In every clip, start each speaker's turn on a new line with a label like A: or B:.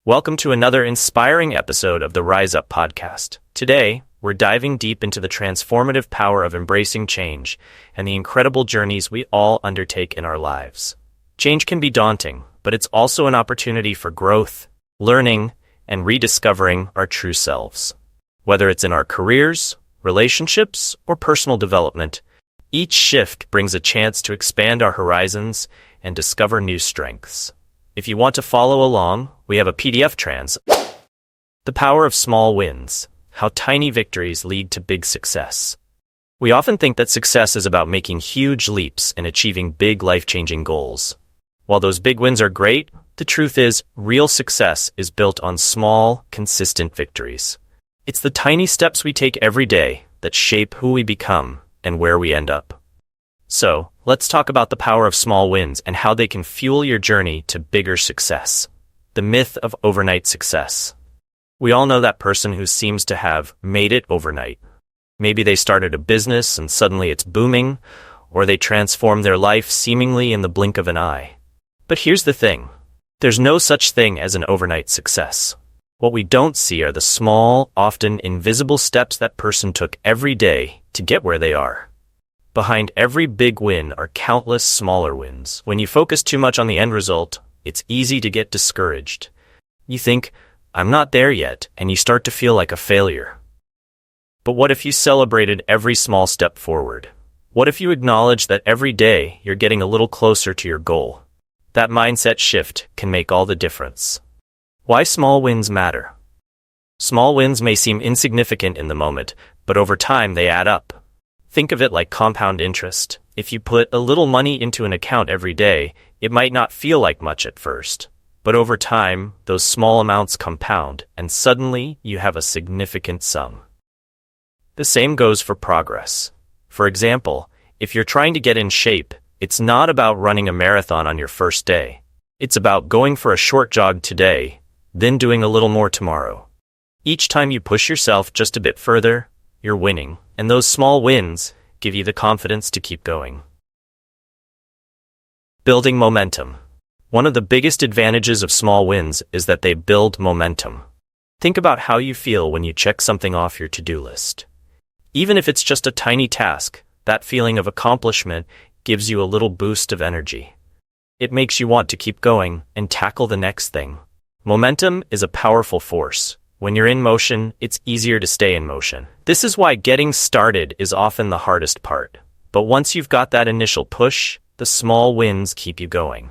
A: Welcome to another inspiring episode of the Rise Up podcast. Today, we're diving deep into the transformative power of embracing change and the incredible journeys we all undertake in our lives. Change can be daunting, but it's also an opportunity for growth, learning, and rediscovering our true selves. Whether it's in our careers, relationships, or personal development, each shift brings a chance to expand our horizons and discover new strengths. If you want to follow along, we have a PDF The Power of Small Wins: How Tiny Victories Lead to Big Success. We often think that success is about making huge leaps and achieving big life-changing goals. While those big wins are great, the truth is, real success is built on small, consistent victories. It's the tiny steps we take every day that shape who we become and where we end up. So, let's talk about the power of small wins and how they can fuel your journey to bigger success. The myth of overnight success. We all know that person who seems to have made it overnight. Maybe they started a business and suddenly it's booming, or they transformed their life seemingly in the blink of an eye. But here's the thing. There's no such thing as an overnight success. What we don't see are the small, often invisible steps that person took every day to get where they are. Behind every big win are countless smaller wins. When you focus too much on the end result, it's easy to get discouraged. You think, I'm not there yet, and you start to feel like a failure. But what if you celebrated every small step forward? What if you acknowledge that every day you're getting a little closer to your goal? That mindset shift can make all the difference. Why small wins matter? Small wins may seem insignificant in the moment, but over time they add up. Think of it like compound interest. If you put a little money into an account every day, it might not feel like much at first. But over time, those small amounts compound, and suddenly you have a significant sum. The same goes for progress. For example, if you're trying to get in shape, it's not about running a marathon on your first day. It's about going for a short jog today, then doing a little more tomorrow. Each time you push yourself just a bit further, you're winning, and those small wins give you the confidence to keep going. Building momentum. One of the biggest advantages of small wins is that they build momentum. Think about how you feel when you check something off your to-do list. Even if it's just a tiny task, that feeling of accomplishment gives you a little boost of energy. It makes you want to keep going and tackle the next thing. Momentum is a powerful force. When you're in motion, it's easier to stay in motion. This is why getting started is often the hardest part. But once you've got that initial push, the small wins keep you going.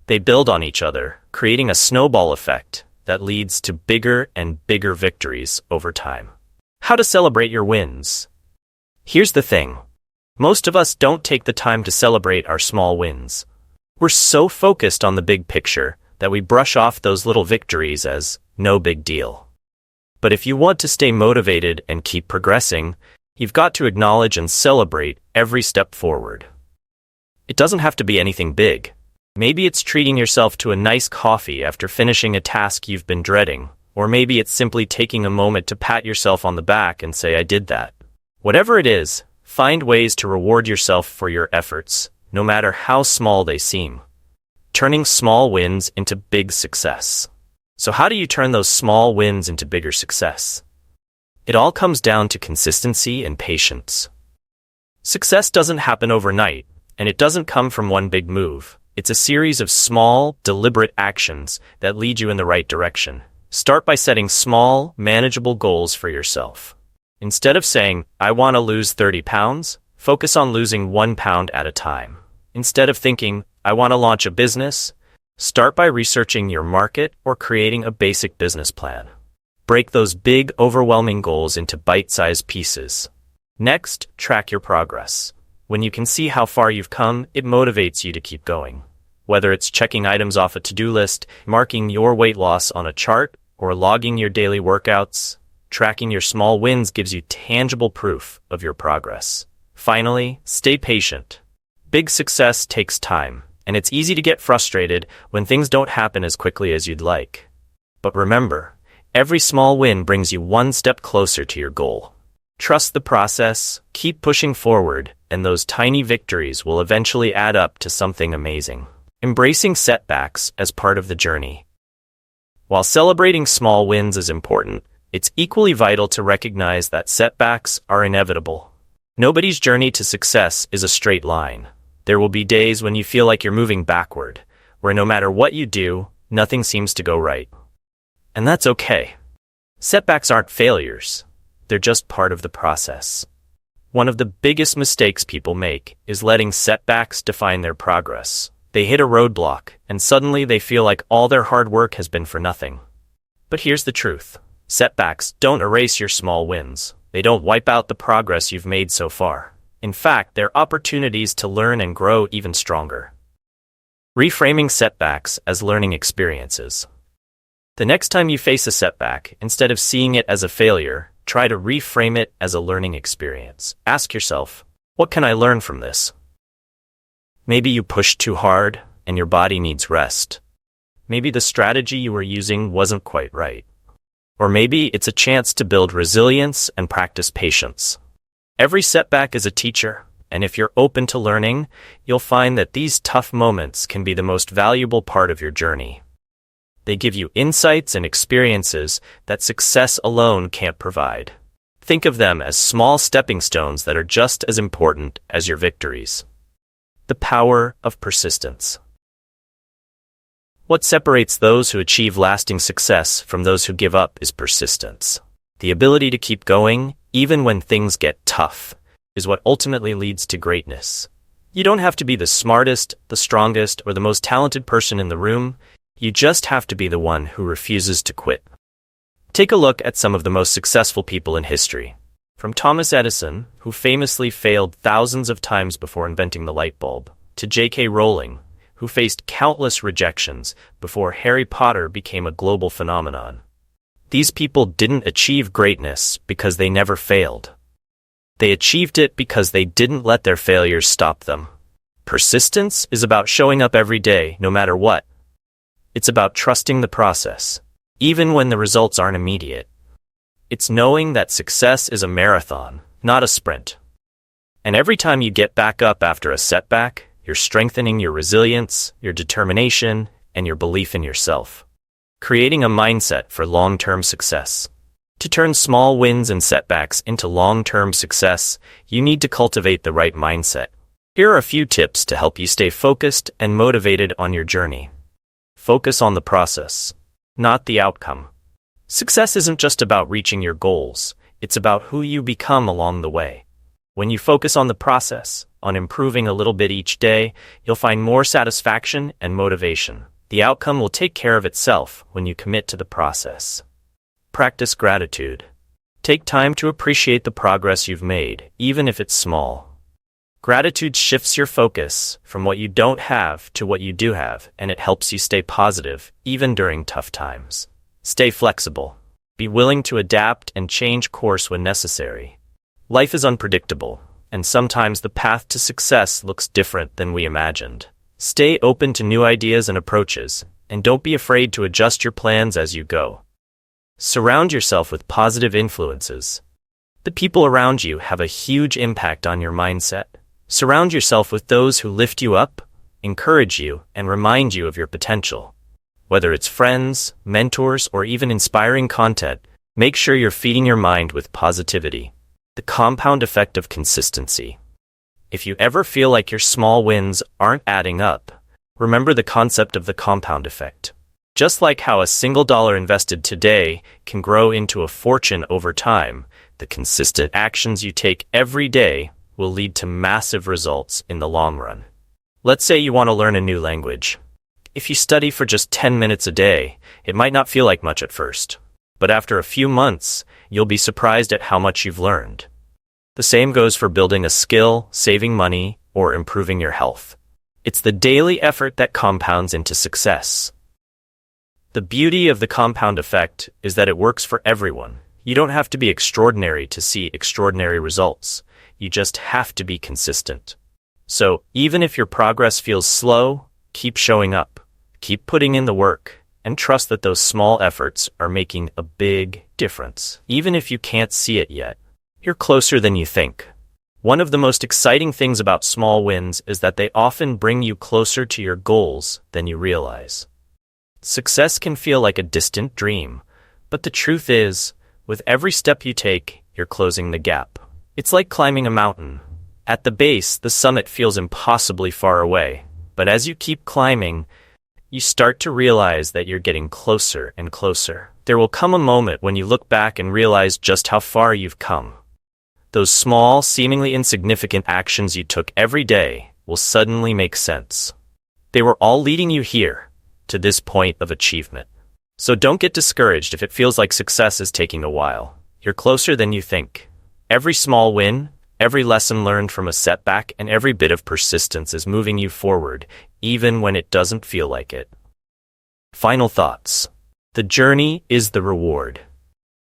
A: They build on each other, creating a snowball effect that leads to bigger and bigger victories over time. How to celebrate your wins? Here's the thing. Most of us don't take the time to celebrate our small wins. We're so focused on the big picture that we brush off those little victories as no big deal. But if you want to stay motivated and keep progressing, you've got to acknowledge and celebrate every step forward. It doesn't have to be anything big. Maybe it's treating yourself to a nice coffee after finishing a task you've been dreading, or maybe it's simply taking a moment to pat yourself on the back and say, I did that. Whatever it is, find ways to reward yourself for your efforts, no matter how small they seem. Turning small wins into big success. So how do you turn those small wins into bigger success? It all comes down to consistency and patience. Success doesn't happen overnight, and it doesn't come from one big move. It's a series of small, deliberate actions that lead you in the right direction. Start by setting small, manageable goals for yourself. Instead of saying, I want to lose 30 pounds, focus on losing 1 pound at a time. Instead of thinking, I want to launch a business, start by researching your market or creating a basic business plan. Break those big, overwhelming goals into bite-sized pieces. Next, track your progress. When you can see how far you've come, it motivates you to keep going. Whether it's checking items off a to-do list, marking your weight loss on a chart, or logging your daily workouts, tracking your small wins gives you tangible proof of your progress. Finally, stay patient. Big success takes time, and it's easy to get frustrated when things don't happen as quickly as you'd like. But remember, every small win brings you one step closer to your goal. Trust the process, keep pushing forward, and those tiny victories will eventually add up to something amazing. Embracing setbacks as part of the journey. While celebrating small wins is important, it's equally vital to recognize that setbacks are inevitable. Nobody's journey to success is a straight line. There will be days when you feel like you're moving backward, where no matter what you do, nothing seems to go right. And that's okay. Setbacks aren't failures. They're just part of the process. One of the biggest mistakes people make is letting setbacks define their progress. They hit a roadblock, and suddenly they feel like all their hard work has been for nothing. But here's the truth. Setbacks don't erase your small wins. They don't wipe out the progress you've made so far. In fact, they're opportunities to learn and grow even stronger. Reframing setbacks as learning experiences. The next time you face a setback, instead of seeing it as a failure, try to reframe it as a learning experience. Ask yourself, what can I learn from this? Maybe you pushed too hard and your body needs rest. Maybe the strategy you were using wasn't quite right. Or maybe it's a chance to build resilience and practice patience. Every setback is a teacher, and if you're open to learning, you'll find that these tough moments can be the most valuable part of your journey. They give you insights and experiences that success alone can't provide. Think of them as small stepping stones that are just as important as your victories. The power of persistence. What separates those who achieve lasting success from those who give up is persistence. The ability to keep going, even when things get tough, is what ultimately leads to greatness. You don't have to be the smartest, the strongest, or the most talented person in the room. You just have to be the one who refuses to quit. Take a look at some of the most successful people in history. From Thomas Edison, who famously failed thousands of times before inventing the light bulb, to J.K. Rowling, who faced countless rejections before Harry Potter became a global phenomenon. These people didn't achieve greatness because they never failed. They achieved it because they didn't let their failures stop them. Persistence is about showing up every day, no matter what. It's about trusting the process, even when the results aren't immediate. It's knowing that success is a marathon, not a sprint. And every time you get back up after a setback, you're strengthening your resilience, your determination, and your belief in yourself. Creating a mindset for long-term success. To turn small wins and setbacks into long-term success, you need to cultivate the right mindset. Here are a few tips to help you stay focused and motivated on your journey. Focus on the process, not the outcome. Success isn't just about reaching your goals, it's about who you become along the way. When you focus on the process, on improving a little bit each day, you'll find more satisfaction and motivation. The outcome will take care of itself when you commit to the process. Practice gratitude. Take time to appreciate the progress you've made, even if it's small. Gratitude shifts your focus from what you don't have to what you do have, and it helps you stay positive, even during tough times. Stay flexible. Be willing to adapt and change course when necessary. Life is unpredictable, and sometimes the path to success looks different than we imagined. Stay open to new ideas and approaches, and don't be afraid to adjust your plans as you go. Surround yourself with positive influences. The people around you have a huge impact on your mindset. Surround yourself with those who lift you up, encourage you, and remind you of your potential. Whether it's friends, mentors, or even inspiring content, make sure you're feeding your mind with positivity. The compound effect of consistency. If you ever feel like your small wins aren't adding up, remember the concept of the compound effect. Just like how a single dollar invested today can grow into a fortune over time, the consistent actions you take every day will lead to massive results in the long run. Let's say you want to learn a new language. If you study for just 10 minutes a day, it might not feel like much at first. But after a few months, you'll be surprised at how much you've learned. The same goes for building a skill, saving money, or improving your health. It's the daily effort that compounds into success. The beauty of the compound effect is that it works for everyone. You don't have to be extraordinary to see extraordinary results. You just have to be consistent. So, even if your progress feels slow, keep showing up, keep putting in the work, and trust that those small efforts are making a big difference. Even if you can't see it yet, you're closer than you think. One of the most exciting things about small wins is that they often bring you closer to your goals than you realize. Success can feel like a distant dream, but the truth is, with every step you take, you're closing the gap. It's like climbing a mountain. At the base, the summit feels impossibly far away, but as you keep climbing, you start to realize that you're getting closer and closer. There will come a moment when you look back and realize just how far you've come. Those small, seemingly insignificant actions you took every day will suddenly make sense. They were all leading you here, to this point of achievement. So don't get discouraged if it feels like success is taking a while. You're closer than you think. Every small win, every lesson learned from a setback, and every bit of persistence is moving you forward, even when it doesn't feel like it. Final thoughts. The journey is the reward.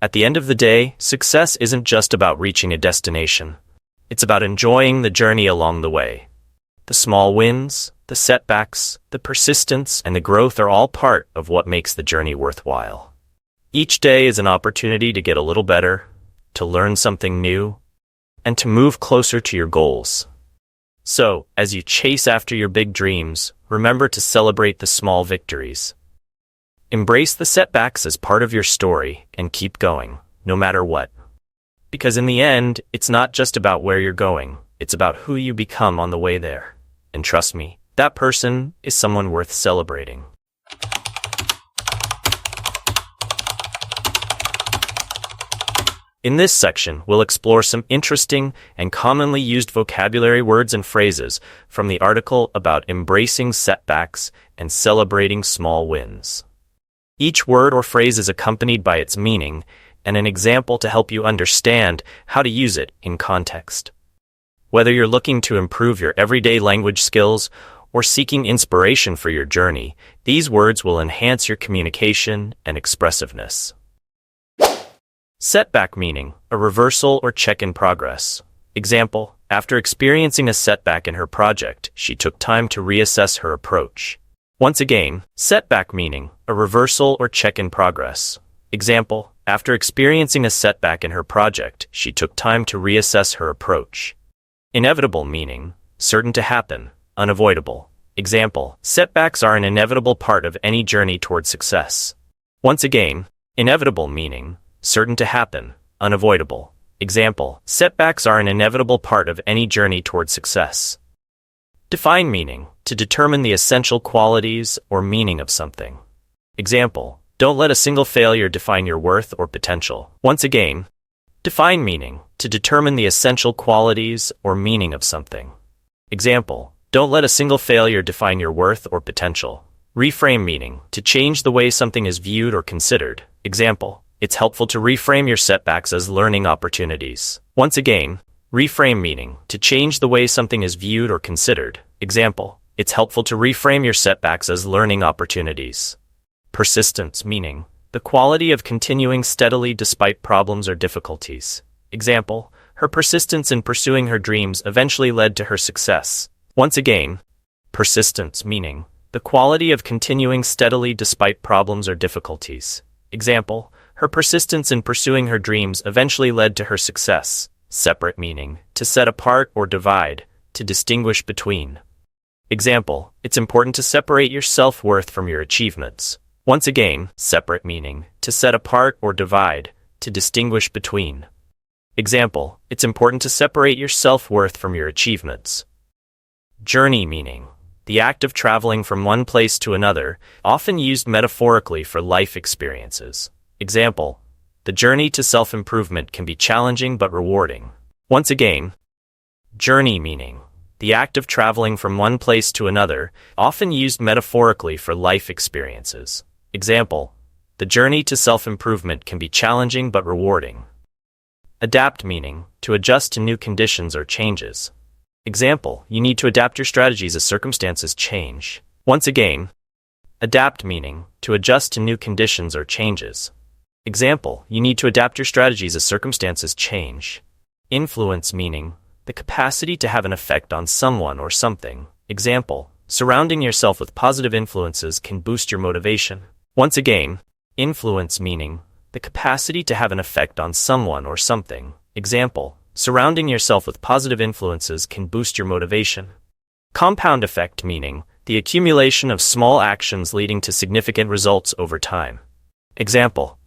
A: At the end of the day, success isn't just about reaching a destination. It's about enjoying the journey along the way. The small wins, the setbacks, the persistence, and the growth are all part of what makes the journey worthwhile. Each day is an opportunity to get a little better, to learn something new, and to move closer to your goals. So, as you chase after your big dreams, remember to celebrate the small victories. Embrace the setbacks as part of your story and keep going, no matter what. Because in the end, it's not just about where you're going, it's about who you become on the way there. And trust me, that person is someone worth celebrating. In this section, we'll explore some interesting and commonly used vocabulary words and phrases from the article about embracing setbacks and celebrating small wins. Each word or phrase is accompanied by its meaning and an example to help you understand how to use it in context. Whether you're looking to improve your everyday language skills or seeking inspiration for your journey, these words will enhance your communication and expressiveness. Setback meaning, a reversal or check in progress. Example, after experiencing a setback in her project, she took time to reassess her approach. Once again, setback meaning, a reversal or check in progress. Example, after experiencing a setback in her project, she took time to reassess her approach. Inevitable meaning, certain to happen, unavoidable. Example, setbacks are an inevitable part of any journey toward success. Once again, inevitable meaning, certain to happen, unavoidable. Example, setbacks are an inevitable part of any journey toward success. Define meaning, to determine the essential qualities or meaning of something. Example, don't let a single failure define your worth or potential. Once again, define meaning, to determine the essential qualities or meaning of something. Example, don't let a single failure define your worth or potential. Reframe meaning, to change the way something is viewed or considered. Example, it's helpful to reframe your setbacks as learning opportunities. Once again, reframe meaning, to change the way something is viewed or considered. Example, it's helpful to reframe your setbacks as learning opportunities. Persistence meaning, the quality of continuing steadily despite problems or difficulties. Example, her persistence in pursuing her dreams eventually led to her success. Once again, persistence meaning, the quality of continuing steadily despite problems or difficulties. Example, her persistence in pursuing her dreams eventually led to her success. Separate meaning, to set apart or divide, to distinguish between. Example, it's important to separate your self-worth from your achievements. Once again, separate meaning, to set apart or divide, to distinguish between. Example, it's important to separate your self-worth from your achievements. Journey meaning, the act of traveling from one place to another, often used metaphorically for life experiences. Example, the journey to self-improvement can be challenging but rewarding. Once again, journey meaning, the act of traveling from one place to another, often used metaphorically for life experiences. Example, the journey to self-improvement can be challenging but rewarding. Adapt meaning, to adjust to new conditions or changes. Example, you need to adapt your strategies as circumstances change. Once again, adapt meaning, to adjust to new conditions or changes. Example, you need to adapt your strategies as circumstances change. Influence meaning, the capacity to have an effect on someone or something. Example, surrounding yourself with positive influences can boost your motivation. Once again, influence meaning, the capacity to have an effect on someone or something. Example, surrounding yourself with positive influences can boost your motivation. Compound effect meaning, the accumulation of small actions leading to significant results over time. Example: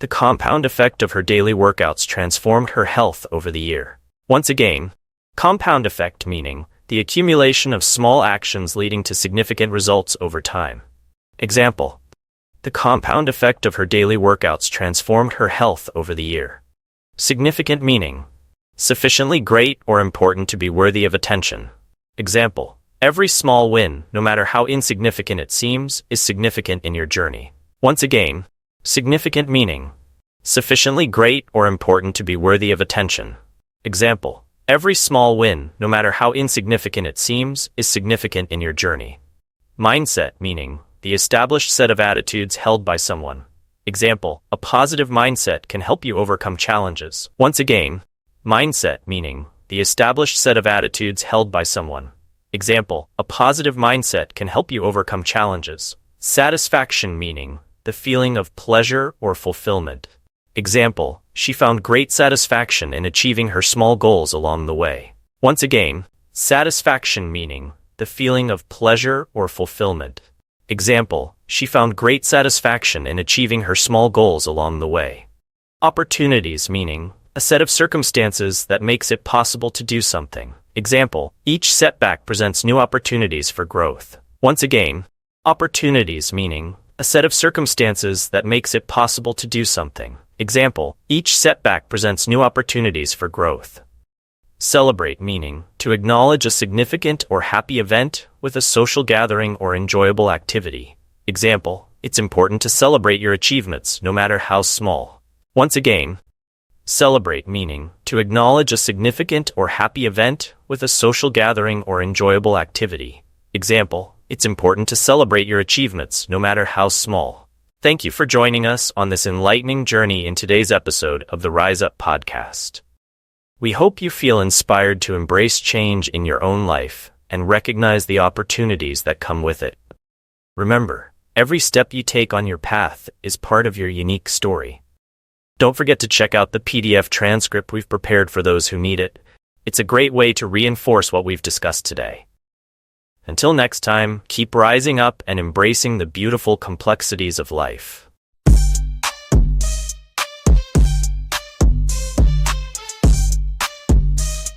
A: the compound effect of her daily workouts transformed her health over the year. Once again, compound effect meaning the accumulation of small actions leading to significant results over time. Example: the compound effect of her daily workouts transformed her health over the year. Significant meaning: sufficiently great or important to be worthy of attention. Example: every small win, no matter how insignificant it seems, is significant in your journey. Once again, significant meaning: sufficiently great or important to be worthy of attention. Example: every small win, no matter how insignificant it seems, is significant in your journey. Mindset meaning the established set of attitudes held by someone. Example: a positive mindset can help you overcome challenges. Once again, mindset meaning the established set of attitudes held by someone. Example: a positive mindset can help you overcome challenges. Satisfaction meaning the feeling of pleasure or fulfillment. Example: she found great satisfaction in achieving her small goals along the way. Once again, satisfaction meaning the feeling of pleasure or fulfillment. Example: she found great satisfaction in achieving her small goals along the way. Opportunities meaning a set of circumstances that makes it possible to do something. Example: each setback presents new opportunities for growth. Once again, opportunities meaning a set of circumstances that makes it possible to do something. Example: each setback presents new opportunities for growth. Celebrate meaning to acknowledge a significant or happy event with a social gathering or enjoyable activity. Example: it's important to celebrate your achievements no matter how small. Once again, celebrate meaning to acknowledge a significant or happy event with a social gathering or enjoyable activity. Example: it's important to celebrate your achievements no matter how small. Thank you for joining us on this enlightening journey in today's episode of the Rise Up podcast. We hope you feel inspired to embrace change in your own life and recognize the opportunities that come with it. Remember, every step you take on your path is part of your unique story. Don't forget to check out the PDF transcript we've prepared for those who need it. It's a great way to reinforce what we've discussed today. Until next time, keep rising up and embracing the beautiful complexities of life.